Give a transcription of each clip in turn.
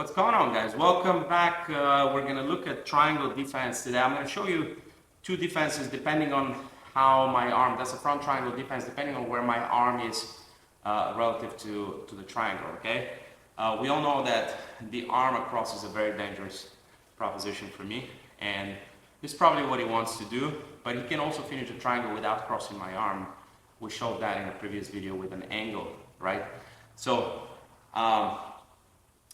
What's going on, guys? Welcome back. We're going to look at triangle defense today. I'm going to show you two defenses depending on how my arm, that's a front triangle defense, depending on where my arm is relative to the triangle, okay? We all know that the arm across is a very dangerous proposition for me, and this is probably what he wants to do, but he can also finish a triangle without crossing my arm. We showed that in a previous video with an angle, right? So,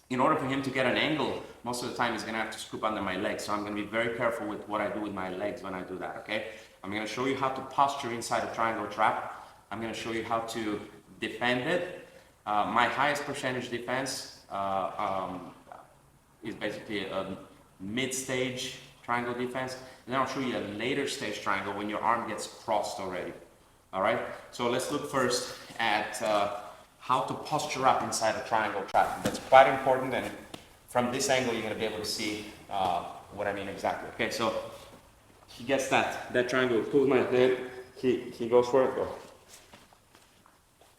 in order for him to get an angle, most of the time he's going to have to scoop under my legs. So I'm going to be very careful with what I do with my legs when I do that, okay? I'm going to show you how to posture inside a triangle trap. I'm going to show you how to defend it. My highest percentage defense is basically a mid-stage triangle defense. And then I'll show you a later stage triangle when your arm gets crossed already. All right? So let's look first at how to posture up inside a triangle trap. That's quite important, and from this angle you're going to be able to see what I mean exactly. Okay, so he gets that triangle, pulls my head, he goes for it,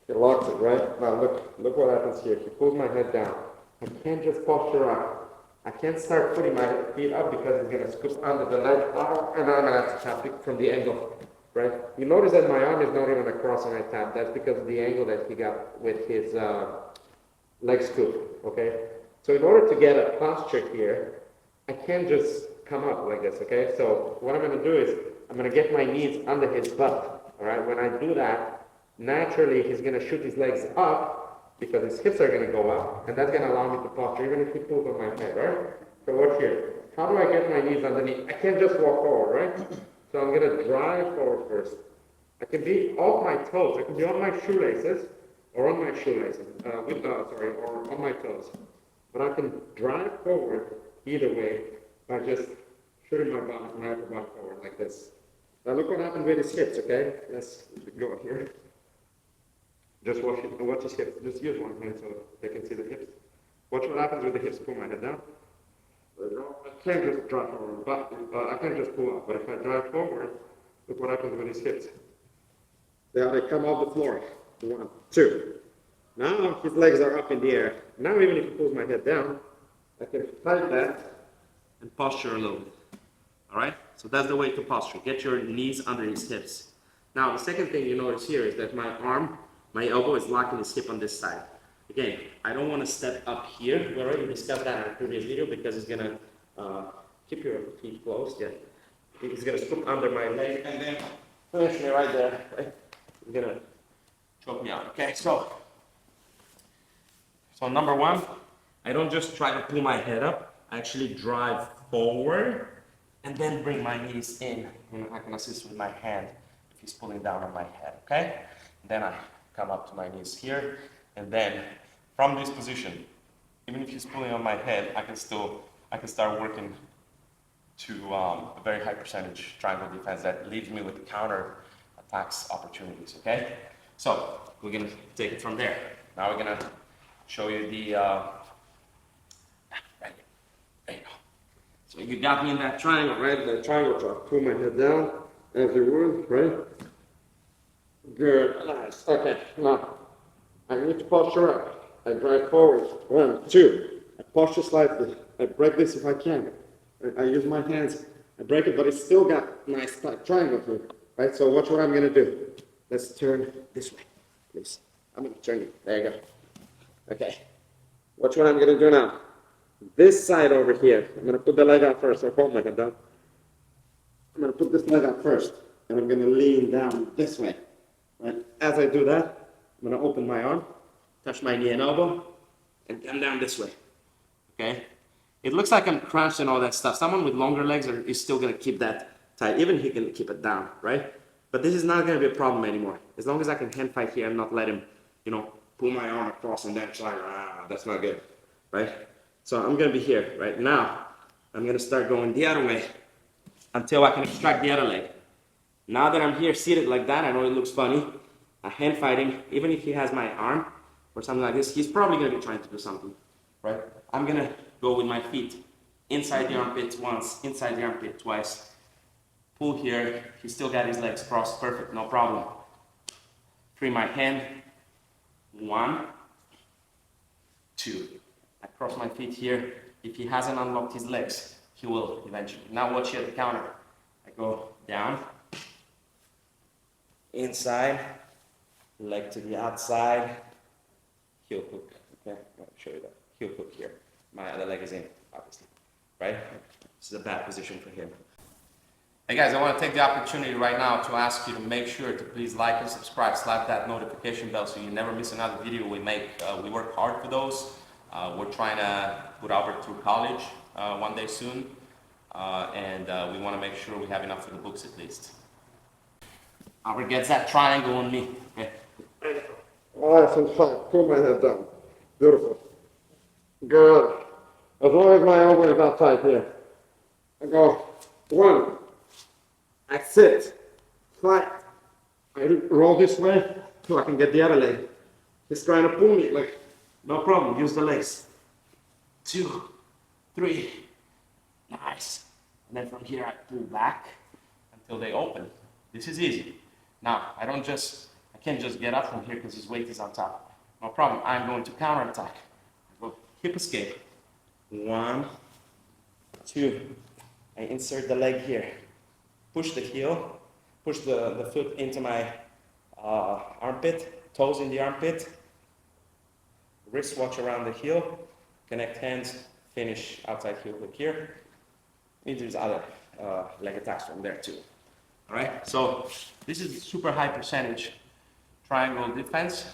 he locks it, right? Now look what happens here. He pulls my head down. I can't just posture up. I can't start putting my feet up because he's going to scoop under the leg, and I'm going to have to tap it from the angle. Right? You notice that my arm is not even across when I tap. That's because of the angle that he got with his leg scoop, okay? So in order to get a posture here, I can't just come up like this, okay? So what I'm going to do is I'm going to get my knees under his butt, all right? When I do that, naturally he's going to shoot his legs up because his hips are going to go up, and that's going to allow me to posture even if he pulls on my head, right? So watch here. How do I get my knees underneath? I can't just walk forward, right? So I'm going to drive forward first. I can be off my toes. I can be on my shoelaces or on my shoelaces, or on my toes. But I can drive forward either way by just shooting my upper body forward like this. Now look what happened with his hips, okay? Let's go here. Just watch his hips. Just use one hand so they can see the hips. Watch what happens with the hips. Pull my head down. I can't just drive forward, but I can't just pull up. But if I drive forward, look what happens with his hips. There they come off the floor. 1, 2. Now his legs are up in the air. Now even if he pulls my head down, I can fight that and posture a little bit. All right? So that's the way to posture. Get your knees under his hips. Now the second thing you notice here is that my elbow is locking his hip on this side. Again, I don't want to step up here. We already discussed that in a previous video because it's going to keep your feet closed. Yeah. It's going to scoop under my leg and then finish me right there. Right? It's going to choke me out. Okay, so number one, I don't just try to pull my head up. I actually drive forward and then bring my knees in. And I can assist with my hand if he's pulling down on my head. Okay? And then I come up to my knees here. And then from this position, even if he's pulling on my head, I can start working to a very high percentage triangle defense that leaves me with counter attacks opportunities, okay? So we're gonna take it from there. Now we're gonna show you the, there you go. So you got me in that triangle, right? The triangle trap. Pull my head down as you would, right? Good, nice. Okay, now I need to posture up. I drive forward. 1, 2. I posture slightly. I break this if I can. I use my hands. I break it, but it's still got nice triangle here. Right? So watch what I'm going to do. Let's turn this way, please. I'm going to turn it. There you go. Okay. Watch what I'm going to do now. This side over here. I'm going to put the leg out first. Or hold my head down. I'm going to put this leg out first. And I'm going to lean down this way. Right? As I do that, I'm going to open my arm, touch my knee and elbow, and come down this way, okay? It looks like I'm crouched and all that stuff. Someone with longer legs is still going to keep that tight. Even he can keep it down, right? But this is not going to be a problem anymore. As long as I can hand fight here and not let him, pull my arm across and then try, that's not good, right? So I'm going to be here, right? Now, I'm going to start going the other way until I can extract the other leg. Now that I'm here seated like that, I know it looks funny. A hand fighting, even if he has my arm or something like this, he's probably going to be trying to do something, right? I'm going to go with my feet inside the armpit once, inside the armpit twice. Pull here. He's still got his legs crossed. Perfect, no problem. Free my hand. 1, 2. I cross my feet here. If he hasn't unlocked his legs, he will eventually. Now watch here at the counter. I go down, inside, leg to the outside, heel hook. Okay, I'll show you that. Heel hook here. My other leg is in, obviously. Right? This is a bad position for him. Hey guys, I want to take the opportunity right now to ask you to make sure to please like and subscribe, slap that notification bell so you never miss another video we make. We work hard for those. We're trying to put Albert through college one day soon, and we want to make sure we have enough for the books at least. Albert gets that triangle on me. Okay. Nice and tight. Pull my head down. Beautiful. Good. As long as my elbow is not tight here. I go 1. I sit, flat. I roll this way so I can get the other leg. He's trying to pull me, like, no problem, use the legs. 2, 3, nice. And then from here I pull back until they open. This is easy. Now, I can't just get up from here because his weight is on top. No problem, I'm going to counter attack. Go hip escape. 1, 2. I insert the leg here. Push the heel, push the foot into my armpit, toes in the armpit, wrist watch around the heel, connect hands, finish outside heel hook here. And there's other leg attacks from there too. All right, so this is super high percentage triangle defense,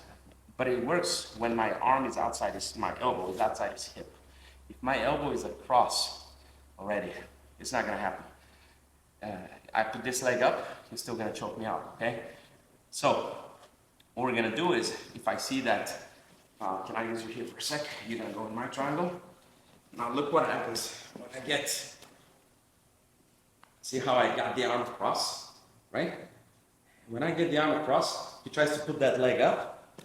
but it works when my arm is outside my elbow is outside his hip. If my elbow is across already, it's not gonna happen. I put this leg up, he's still gonna choke me out, okay? So, what we're gonna do is, if I see that, can I use you here for a sec? You're gonna go in my triangle. Now look what happens when I get, see how I got the arm across, right? When I get the arm across, he tries to put that leg up.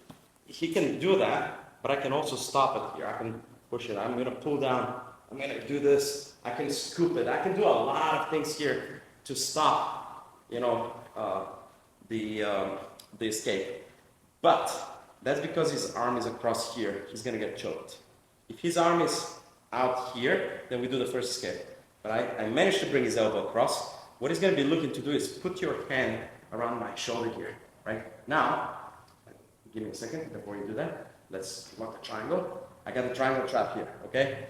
He can do that, but I can also stop it here. I can push it, I'm gonna pull down, I'm gonna do this, I can scoop it, I can do a lot of things here to stop, the escape. But that's because his arm is across here. He's gonna get choked. If his arm is out here, then we do the first escape. But I managed to bring his elbow across. What he's gonna be looking to do is put your hand around my shoulder here, right? Now, give me a second before you do that. Let's lock the triangle. I got the triangle trap here, okay?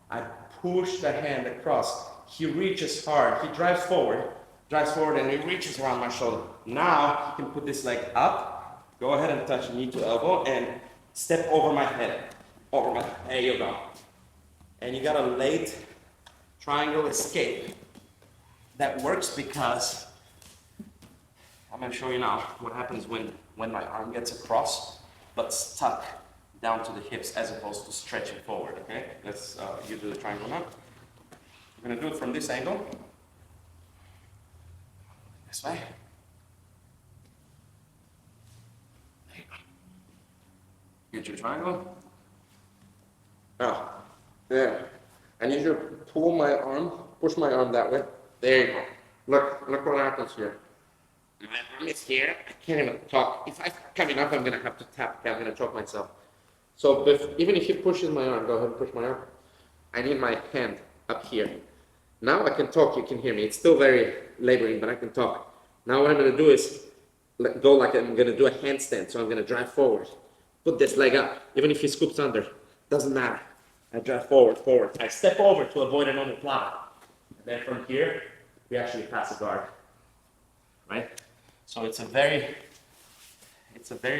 I push the hand across. He reaches hard, he drives forward and he reaches around my shoulder. Now he can put this leg up, go ahead and touch knee to elbow and step over my head. There you go. And you got a late triangle escape. That works because, I'm gonna show you now what happens when my arm gets across, but stuck down to the hips as opposed to stretching forward, okay? Let's, you do the triangle now. I'm gonna do it from this angle. This way. There you go. Get your triangle. Oh, there. I need you to pull my arm, push my arm that way. There you go. Look what happens here. My arm is here. I can't even talk. If I come enough, I'm gonna have to tap. I'm gonna choke myself. So even if he pushes my arm, go ahead and push my arm. I need my hand up here. Now I can talk, you can hear me. It's still very laboring, but I can talk. Now what I'm gonna do is go like I'm gonna do a handstand. So I'm gonna drive forward, put this leg up. Even if he scoops under, doesn't matter. I drive forward. I step over to avoid an omoplata. And then from here, we actually pass a guard, right? So it's a very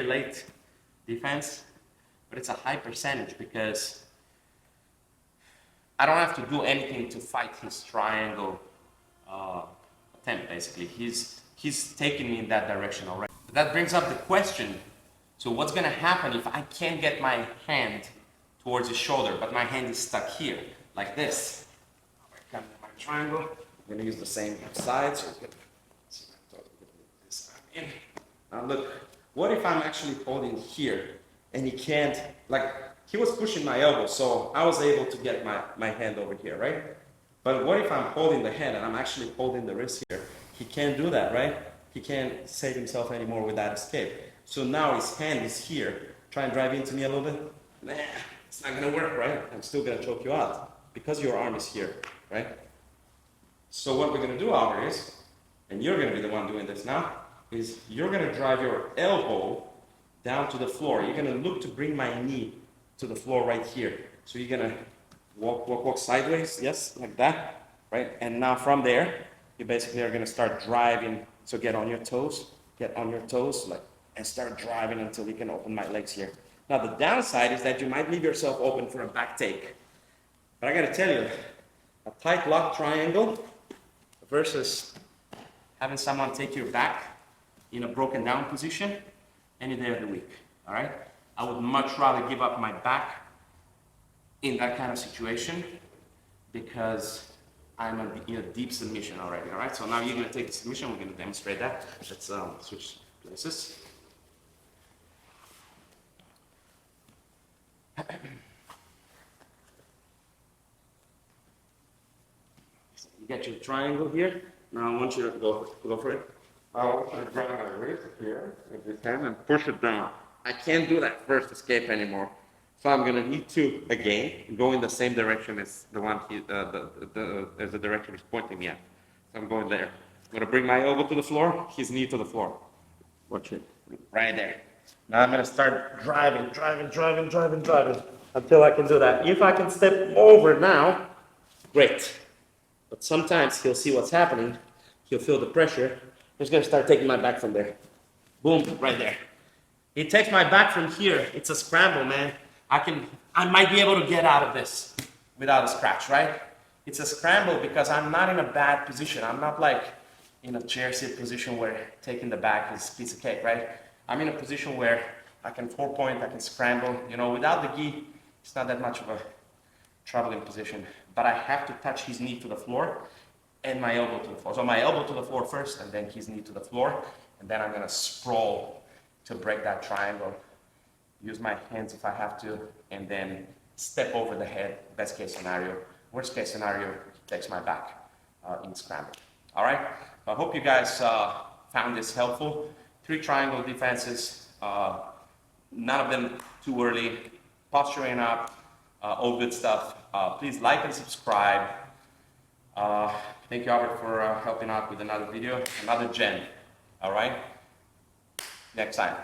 late defense, but it's a high percentage because I don't have to do anything to fight his triangle attempt, basically. He's taking me in that direction already. But that brings up the question, so what's gonna happen if I can't get my hand towards his shoulder, but my hand is stuck here, like this? I come to my triangle, I'm gonna use the same side, so now look, what if I'm actually holding here, and he can't, he was pushing my elbow, so I was able to get my hand over here, right? But what if I'm holding the hand and I'm actually holding the wrist here? He can't do that, right? He can't save himself anymore with that escape. So now his hand is here. Try and drive into me a little bit. Nah, it's not gonna work, right? I'm still gonna choke you out because your arm is here, right? So what we're gonna do, Albert, is, and you're gonna be the one doing this now, is you're gonna drive your elbow down to the floor. You're gonna look to bring my knee to the floor right here. So you're gonna walk sideways, yes, like that, right? And now from there, you basically are gonna start driving. So get on your toes, like, and start driving until you can open my legs here. Now the downside is that you might leave yourself open for a back take. But I gotta tell you, a tight lock triangle versus having someone take your back in a broken down position any day of the week, all right? I would much rather give up my back in that kind of situation because I'm in a deep submission already, all right? So now you're gonna take the submission, we're gonna demonstrate that. Let's switch places. You got your triangle here. Now I want you to go for it. I want you to grab my wrist here, if you can, and Push it down. I can't do that first escape anymore. So I'm gonna need to, again, go in the same direction as the one as the direction he's pointing me at. So I'm going there. I'm gonna bring my elbow to the floor, his knee to the floor. Watch it, right there. Now I'm gonna start driving until I can do that. If I can step over now, great. But sometimes he'll see what's happening, he'll feel the pressure, he's gonna start taking my back from there. Boom, right there. He takes my back from here, it's a scramble, man. I might be able to get out of this without a scratch, right? It's a scramble because I'm not in a bad position. I'm not like in a chair sit position where taking the back is a piece of cake, right? I'm in a position where I can 4-point, I can scramble. You know, without the gi, it's not that much of a troubling position. But I have to touch his knee to the floor and my elbow to the floor. So my elbow to the floor first and then his knee to the floor. And then I'm gonna sprawl to break that triangle. Use my hands if I have to, and then step over the head, best case scenario. Worst case scenario, he takes my back in scramble. All right, I hope you guys found this helpful. 3 triangle defenses, none of them too early, posturing up, all good stuff. Please like and subscribe. Thank you, Albert, for helping out with another video, another gen. All right, next time.